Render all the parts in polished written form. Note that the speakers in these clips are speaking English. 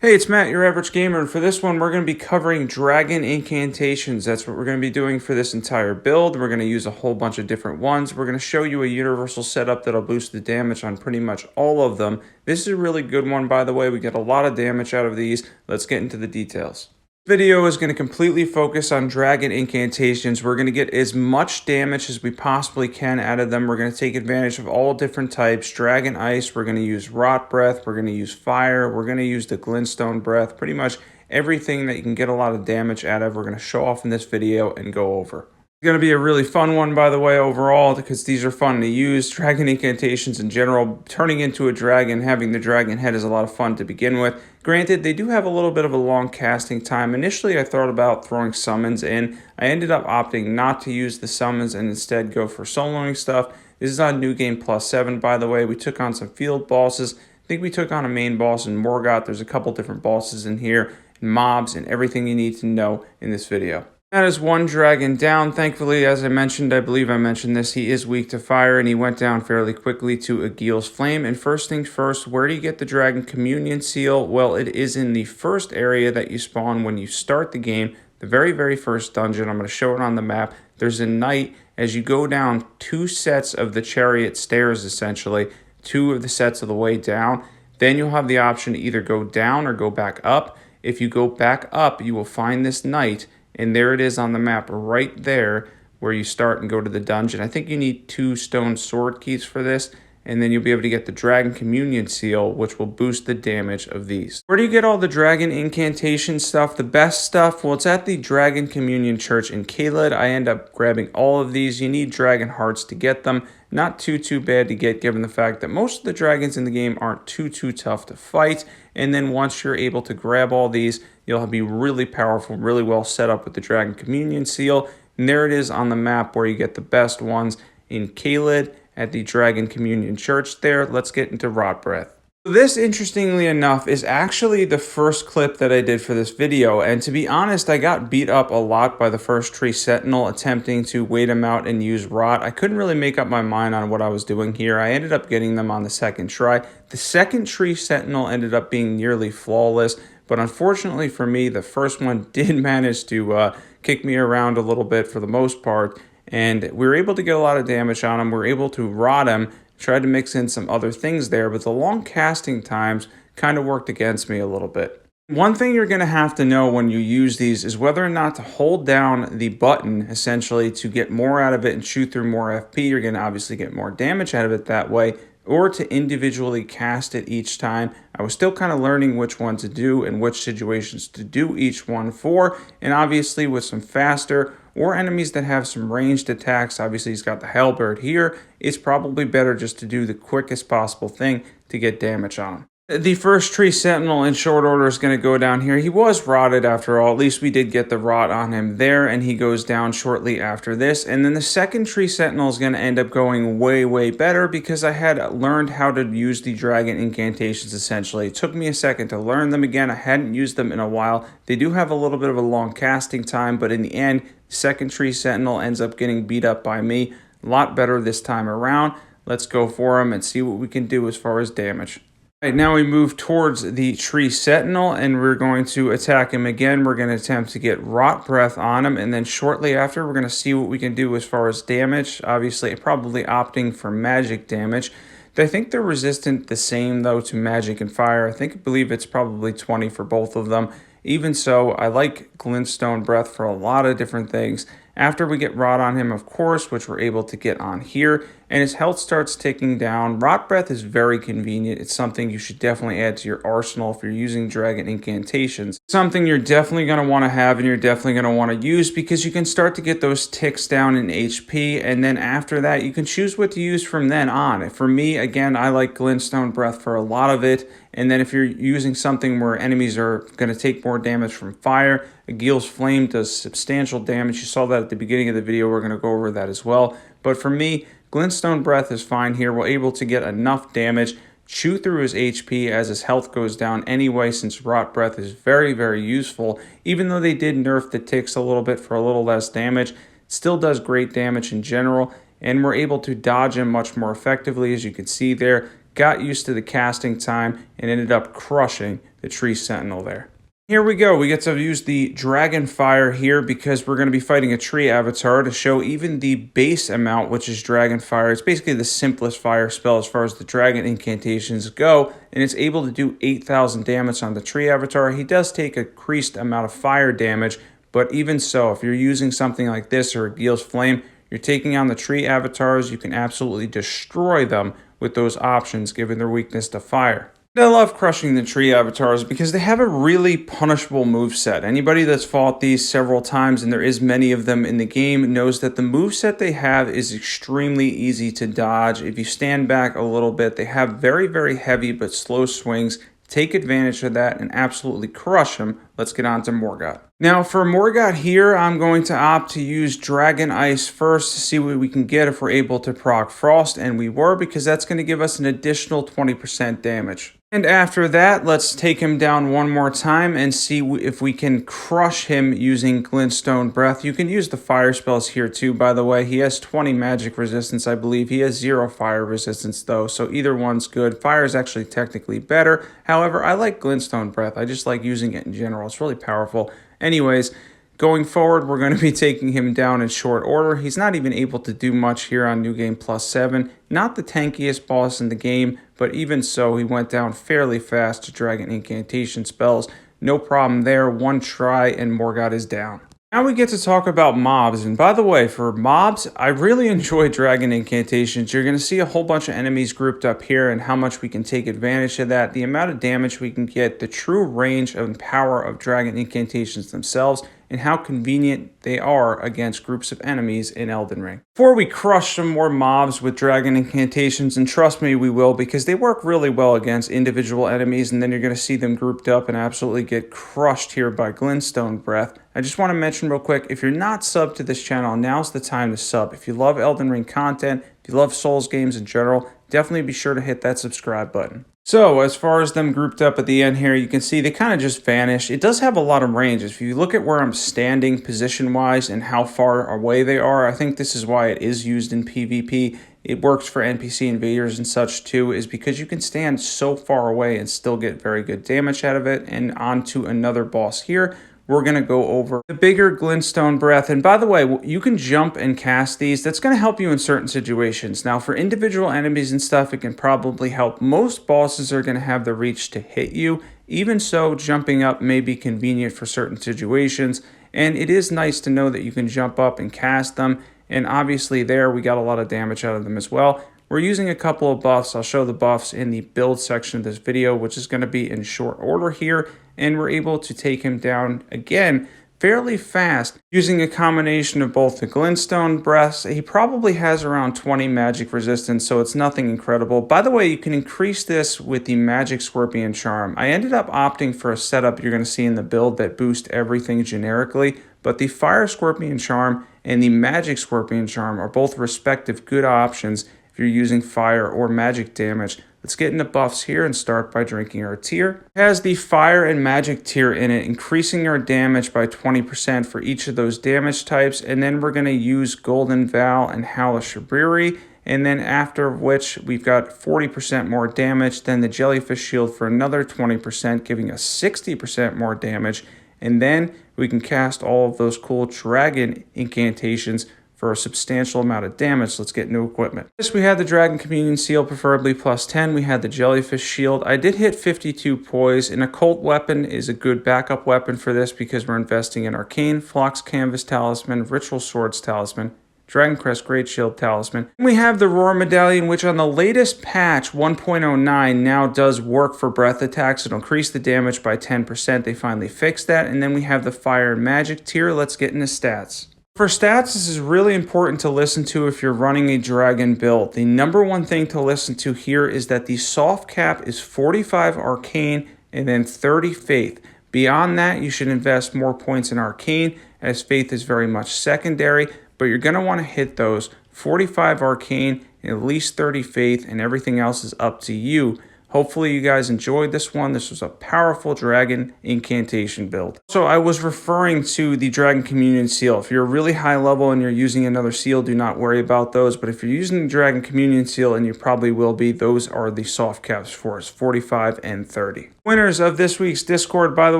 Hey, it's Matt, your average gamer, and for this one, we're going to be covering dragon incantations. That's what we're going to be doing for this entire build. We're going to use a whole bunch of different ones. We're going to show you a universal setup that'll boost the damage on pretty much all of them. This is a really good one, by the way. We get a lot of damage out of these. Let's get into the details. This video is going to completely focus on dragon incantations. We're going to get as much damage as we possibly can out of them. We're going to take advantage of all different types. Dragon ice, we're going to use rot breath, we're going to use fire, we're going to use the glintstone breath. Pretty much everything that you can get a lot of damage out of, we're going to show off in this video and go over. It's going to be a really fun one, by the way, overall, because these are fun to use. Dragon incantations in general, turning into a dragon, having the dragon head is a lot of fun to begin with. Granted, they do have a little bit of a long casting time. Initially, I thought about throwing summons in. I ended up opting not to use the summons and instead go for soloing stuff. This is on New Game Plus 7, by the way. We took on some field bosses. I think we took on a main boss in Morgoth. There's a couple different bosses in here, and mobs, and everything you need to know in this video. That is one dragon down. Thankfully, as I mentioned, I believe I mentioned this, he is weak to fire, and he went down fairly quickly to Aghil's Flame. And first things first, where do you get the Dragon Communion Seal? Well, it is in the first area that you spawn when you start the game, the very first dungeon. I'm going to show it on the map. There's a knight. As you go down 2 sets of the chariot stairs, essentially, 2 of the sets of the way down, then you'll have the option to either go down or go back up. If you go back up, you will find this knight. And there it is on the map right there where you start and go to the dungeon. I think you need 2 stone sword keys for this. And then you'll be able to get the Dragon Communion Seal, which will boost the damage of these. Where do you get all the Dragon Incantation stuff? The best stuff? Well, it's at the Dragon Communion Church in Caelid. I end up grabbing all of these. You need Dragon Hearts to get them. Not too bad to get, given the fact that most of the dragons in the game aren't too tough to fight. And then once you're able to grab all these, you'll be really powerful, really well set up with the Dragon Communion Seal. And there it is on the map where you get the best ones in Caelid at the Dragon Communion Church there. Let's get into Rot Breath. This, interestingly enough, is actually the first clip that I did for this video, and to be honest, I got beat up a lot by the first tree sentinel attempting to wait him out and use rot. I couldn't really make up my mind on what I was doing here. I ended up getting them on the second try. The second tree sentinel ended up being nearly flawless, but unfortunately for me, the first one did manage to kick me around a little bit for the most part, and we were able to get a lot of damage on him. We were able to rot him, tried to mix in some other things there, but the long casting times kind of worked against me a little bit. One thing you're going to have to know when you use these is whether or not to hold down the button, essentially, to get more out of it and shoot through more FP. You're going to obviously get more damage out of it that way, or to individually cast it each time. I was still kind of learning which one to do and which situations to do each one for, and obviously with some faster or enemies that have some ranged attacks, obviously he's got the halberd here, it's probably better just to do the quickest possible thing to get damage on him. The first tree sentinel in short order is going to go down here. He was rotted after all. At least we did get the rot on him there, and he goes down shortly after this. And then the second tree sentinel is going to end up going way better because I had learned how to use the dragon incantations essentially. It took me a second to learn them again. I hadn't used them in a while. They do have a little bit of a long casting time, but in the end, second tree sentinel ends up getting beat up by me. A lot better this time around. Let's go for him and see what we can do as far as damage. Right, now we move towards the tree sentinel and we're going to attack him again. We're going to attempt to get rot breath on him, and then shortly after we're going to see what we can do as far as damage. Obviously probably opting for magic damage. I think they're resistant the same though to magic and fire. I believe it's probably 20 for both of them. Even so, I like glintstone breath for a lot of different things. After we get rot on him, of course, which we're able to get on here, and his health starts ticking down. Rot breath is very convenient. It's something you should definitely add to your arsenal if you're using dragon incantations. Something you're definitely going to want to have and you're definitely going to want to use because you can start to get those ticks down in HP, and then after that you can choose what to use from then on. For me, again, I like glintstone breath for a lot of it, and then if you're using something where enemies are going to take more damage from fire, Aghil's Flame does substantial damage. You saw that at the beginning of the video. We're going to go over that as well. But for me, glintstone breath is fine here. We're able to get enough damage, chew through his HP as his health goes down anyway, since rot breath is very useful. Even though they did nerf the ticks a little bit for a little less damage, it still does great damage in general, and we're able to dodge him much more effectively, as you can see there. Got used to the casting time and ended up crushing the tree sentinel there. Here we go. We get to use the Dragon Fire here because we're going to be fighting a tree avatar to show even the base amount, which is Dragon Fire. It's basically the simplest fire spell as far as the dragon incantations go, and it's able to do 8,000 damage on the tree avatar. He does take a increased amount of fire damage, but even so, if you're using something like this or it deals flame, you're taking on the tree avatars, you can absolutely destroy them with those options given their weakness to fire. I love crushing the tree avatars because they have a really punishable moveset. Anybody that's fought these several times, and there is many of them in the game, knows that the moveset they have is extremely easy to dodge. If you stand back a little bit, they have very, very heavy but slow swings. Take advantage of that and absolutely crush him. Let's get on to Morgott. Now for Morgott here, I'm going to opt to use Dragon Ice first to see what we can get if we're able to proc Frost, and we were, because that's going to give us an additional 20% damage. And after that, let's take him down one more time and see if we can crush him using Glintstone Breath. You can use the fire spells here too, by the way. He has 20 magic resistance, I believe. He has 0 fire resistance though, so either one's good. Fire is actually technically better. However, I like Glintstone Breath. I just like using it in general. It's really powerful. Anyways, going forward, we're going to be taking him down in short order. He's not even able to do much here on New Game Plus 7. Not the tankiest boss in the game, but even so, he went down fairly fast to Dragon Incantation spells. No problem there. One try and Morgott is down. Now we get to talk about mobs, and by the way, for mobs, I really enjoy Dragon Incantations. You're going to see a whole bunch of enemies grouped up here and how much we can take advantage of that, the amount of damage we can get, the true range and power of Dragon Incantations themselves, and how convenient they are against groups of enemies in Elden Ring. Before we crush some more mobs with Dragon Incantations, and trust me, we will, because they work really well against individual enemies, and then you're going to see them grouped up and absolutely get crushed here by Glintstone Breath. I just want to mention real quick, if you're not subbed to this channel, now's the time to sub. If you love Elden Ring content, if you love Souls games in general, definitely be sure to hit that subscribe button. So, as far as them grouped up at the end here, you can see they kind of just vanish. It does have a lot of range. If you look at where I'm standing position-wise and how far away they are, I think this is why it is used in PvP. It works for NPC invaders and such too, is because you can stand so far away and still get very good damage out of it. And on to another boss here. We're going to go over the bigger Glintstone Breath. And by the way, you can jump and cast these. That's going to help you in certain situations. Now, for individual enemies and stuff, it can probably help. Most bosses are going to have the reach to hit you. Even so, jumping up may be convenient for certain situations. And it is nice to know that you can jump up and cast them. And obviously there, we got a lot of damage out of them as well. We're using a couple of buffs. I'll show the buffs in the build section of this video, which is going to be in short order here. And we're able to take him down again fairly fast using a combination of both the Glintstone Breaths. He probably has around 20 magic resistance, so it's nothing incredible. By the way, you can increase this with the Magic Scorpion Charm. I ended up opting for a setup you're going to see in the build that boosts everything generically, but the Fire Scorpion Charm and the Magic Scorpion Charm are both respective good options if you're using fire or magic damage. Let's get into buffs here and start by drinking our tier. It has the fire and magic tier in it, increasing our damage by 20% for each of those damage types. And then we're going to use Golden Vow and Howl of Shabriri. And then after which we've got 40% more damage than the Jellyfish Shield for another 20%, giving us 60% more damage. And then we can cast all of those cool dragon incantations for a substantial amount of damage. Let's get new equipment. Yes, we had the Dragon Communion Seal, preferably plus 10. We had the Jellyfish Shield. I did hit 52 poise. An occult weapon is a good backup weapon for this because we're investing in Arcane, Phlox Canvas Talisman, Ritual Swords Talisman, Dragoncrest Great Shield Talisman. And we have the Roar Medallion, which on the latest patch 1.09 now does work for breath attacks. It'll increase the damage by 10%. They finally fixed that. And then we have the Fire and Magic tier. Let's get into stats. For stats, this is really important to listen to if you're running a dragon build. The number one thing to listen to here is that the soft cap is 45 Arcane and then 30 Faith. Beyond that, you should invest more points in Arcane, as Faith is very much secondary, but you're going to want to hit those 45 Arcane and at least 30 Faith, and everything else is up to you. Hopefully you guys enjoyed this one. This was a powerful dragon incantation build. So I was referring to the Dragon Communion Seal. If you're really high level and you're using another seal, do not worry about those. But if you're using the Dragon Communion Seal, and you probably will be, those are the soft caps for us, 45 and 30. Winners of this week's Discord, by the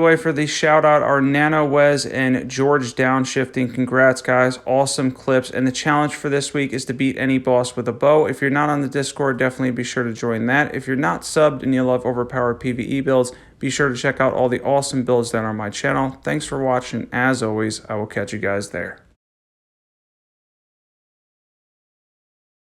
way, for the shout out are Nano Wes and George Downshifting. Congrats, guys. Awesome clips. And the challenge for this week is to beat any boss with a bow. If you're not on the Discord, definitely be sure to join that. If you're not subbed and you love overpowered PvE builds, be sure to check out all the awesome builds that are on my channel. Thanks for watching. As always, I will catch you guys there.